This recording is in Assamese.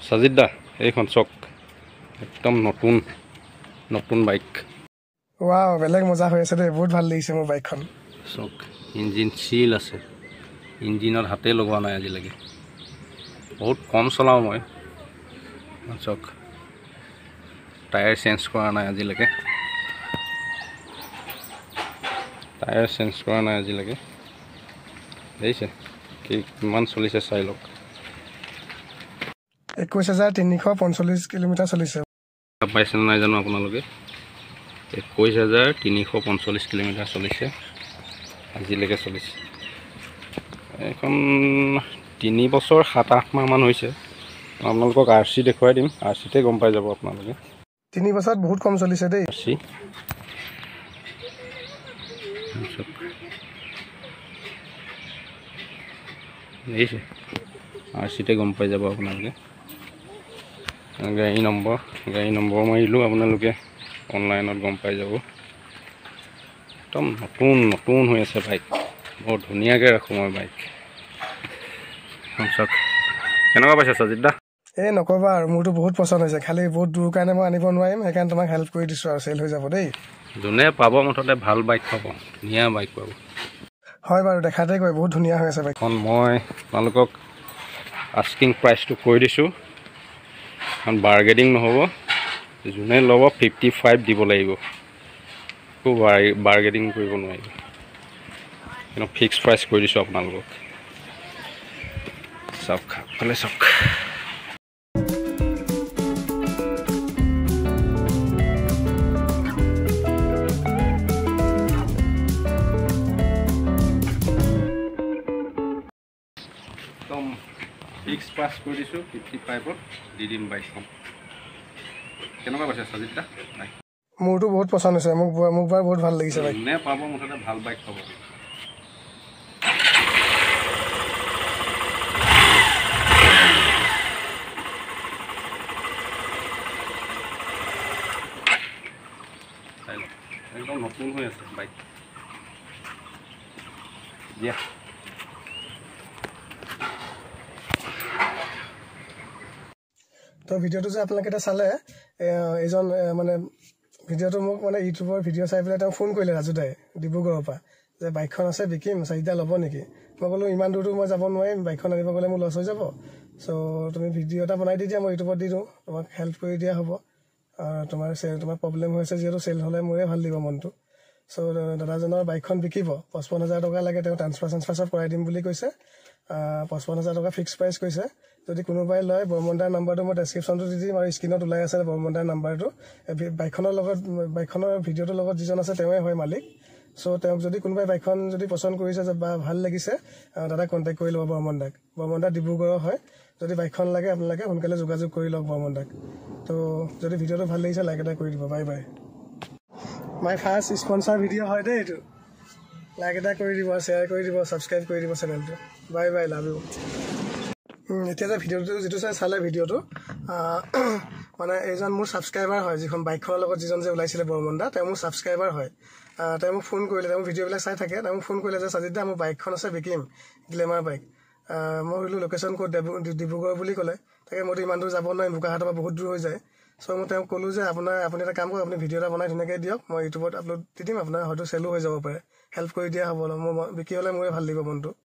সাজিদ দা এইখন চক একদম নতুন নতুন বাইক ওয়াও বেলেগ মজা হৈ আছে দে বহুত ভাল লাগিছে মোৰ বাইকখন চক ইঞ্জিন সিল আছে ইঞ্জিনৰ হাতে লগোৱা নাই আজিলৈকে বহুত কম চলাও মই চক টায়াৰ চেঞ্জ কৰা নাই আজিলৈকে দেখিছে কিমান চলিছে চাই লওক 21345 কিলোমিটাৰ চলিছে পাইছে নাই জানো আপোনালোকে 21345 কিলোমিটাৰ চলিছে আজিলৈকে চলিছে এখন 3 বছৰ 7-8 মাহ মান হৈছে আপোনালোকক আৰচি দেখুৱাই দিম আৰচিতে গম পাই যাব আপোনালোকে 3 বছৰত বহুত কম চলিছে দেই আৰচি দেখিছে আৰচিতে গম পাই যাব আপোনালোকে গাড়ী নম্বৰ মাৰিলেও আপোনালোকে অনলাইনত গম পাই যাব একদম নতুন হৈ আছে বাইক বহুত ধুনীয়াকৈ ৰাখোঁ মই বাইক চক কেনেকুৱা পাইছে সাজিদ দা এই নকবা আৰু মোৰতো বহুত পছন্দ হৈছে খালি বহুত দূৰ কাৰণে মই আনিব নোৱাৰিম সেইকাৰণে তোমাক হেল্প কৰি দিছোঁ আৰু চেল হৈ যাব দেই যোনে পাব মুঠতে ভাল বাইক পাব ধুনীয়া বাইক পাব হয় বাৰু দেখাতে কয় বহুত ধুনীয়া হৈ আছে বাইকখন মই আপোনালোকক আস্কিং প্ৰাইচটো কৈ দিছোঁ কাৰণ বাৰ্গেনিং নহ'ব যোনে ল'ব 55 দিব লাগিব একো বাৰ্গেনিং কৰিব নোৱাৰিব কিন্তু ফিক্স প্ৰাইচ কৈ দিছোঁ আপোনালোকক চাওক ফালে চাওক একদম ফিক্স প্ৰাইচ কৈ দিছোঁ 55ত দি দিম বাইকখন কেনেকুৱা পাইছে সাজিদ দা বাইক মোৰতো বহুত পছন্দ হৈছে মোক বাৰু বহুত ভাল লাগিছে বাইক নে পাব মুঠতে ভাল বাইক পাব একদম নতুন হৈ আছে বাইক দিয়া তো ভিডিঅ'টো যে আপোনালোকে এটা চালে এইজন মানে ভিডিঅ'টো মোক মানে ইউটিউবৰ ভিডিঅ' চাই পেলাই তেওঁ ফোন কৰিলে ৰাজু দাই ডিব্ৰুগড়ৰ পৰা যে বাইকখন আছে বিকিম চাৰিটা ল'ব নেকি মই ক'লোঁ ইমান দূৰটো মই যাব নোৱাৰিম বাইকখন আনিব গ'লে মোৰ লছ হৈ যাব চ' তুমি ভিডিঅ' এটা বনাই দি দিয়া মই ইউটিউবত দি দিওঁ তোমাক হেল্প কৰি দিয়া হ'ব তোমাৰ প্ৰব্লেম হৈছে যিহেতু চেল হ'লে মোৰে ভাল লাগিব মনটো চ' দাদাজনৰ বাইকখন বিকিব 55,000 টকা লাগে তেওঁ ট্ৰান্সফাৰ চব কৰাই দিম বুলি কৈছে 55,000 টকা ফিক্স প্ৰাইচ কৈছে যদি কোনোবাই লয় বৰ্মনদাৰ নাম্বাৰটো মই ডেছক্ৰিপশ্যনটো দি দিম আৰু স্ক্ৰীণত ওলাই আছে বৰ্মনদাৰ নাম্বাৰটো বাইকখনৰ ভিডিঅ'টোৰ লগত যিজন আছে তেওঁৱে হয় মালিক চ' তেওঁক যদি কোনোবাই বাইকখন যদি পচন্দ কৰিছে বা ভাল লাগিছে দাদাক কণ্টেক্ট কৰি ল'ব বৰ্মনদা ডিব্ৰুগড়ৰ হয় যদি বাইকখন লাগে আপোনালোকে সোনকালে যোগাযোগ কৰি লওক বৰ্মনদাক তো যদি ভিডিঅ'টো ভাল লাগিছে লাইক এটা কৰি দিব bye bye my first sponsor video' হয় দেই এইটো লাইক এটা কৰি দিব শ্বেয়াৰ কৰি দিব ছাবস্ক্ৰাইব কৰি দিব চেনেলটো বাই বাই লাভ ইউ এতিয়া যে ভিডিঅ'টো যিটো চালে ভিডিঅ'টো মানে এইজন মোৰ ছাবস্ক্ৰাইবাৰ হয় যিখন বাইকখনৰ লগত যিজন যে ওলাইছিলে বৰ্মনদা তেওঁ মোৰ ছাবস্ক্ৰাইবাৰ হয় তেওঁ মোক ফোন কৰিলে তেওঁ ভিডিঅ'বিলাক চাই থাকে তেওঁ মোক ফোন কৰিলে যে সাজিদ দা মোৰ বাইকখন আছে বিকিম গ্লেমাৰ বাইক মই সুধিলোঁ লোকেশ্যন ক'ত ডিব্ৰুগড় বুলি ক'লে তাকে মইতো ইমান দূৰ যাব নোৱাৰিম বোকাহাটৰ পৰা বহুত দূৰ হৈ যায় চ' মই তেওঁক ক'লোঁ যে আপুনি এটা কাম কৰক আপুনি ভিডিঅ' এটা বনাই ধুনীয়াকৈ দিয়ক মই ইউটিউবত আপলোড দি দিম আপোনাৰ হয়তো চেলো হৈ যাব পাৰে হেল্প কৰি দিয়া হ'ব মোৰ বিক্ৰী হ'লে মোৰে ভাল লাগিব মনটো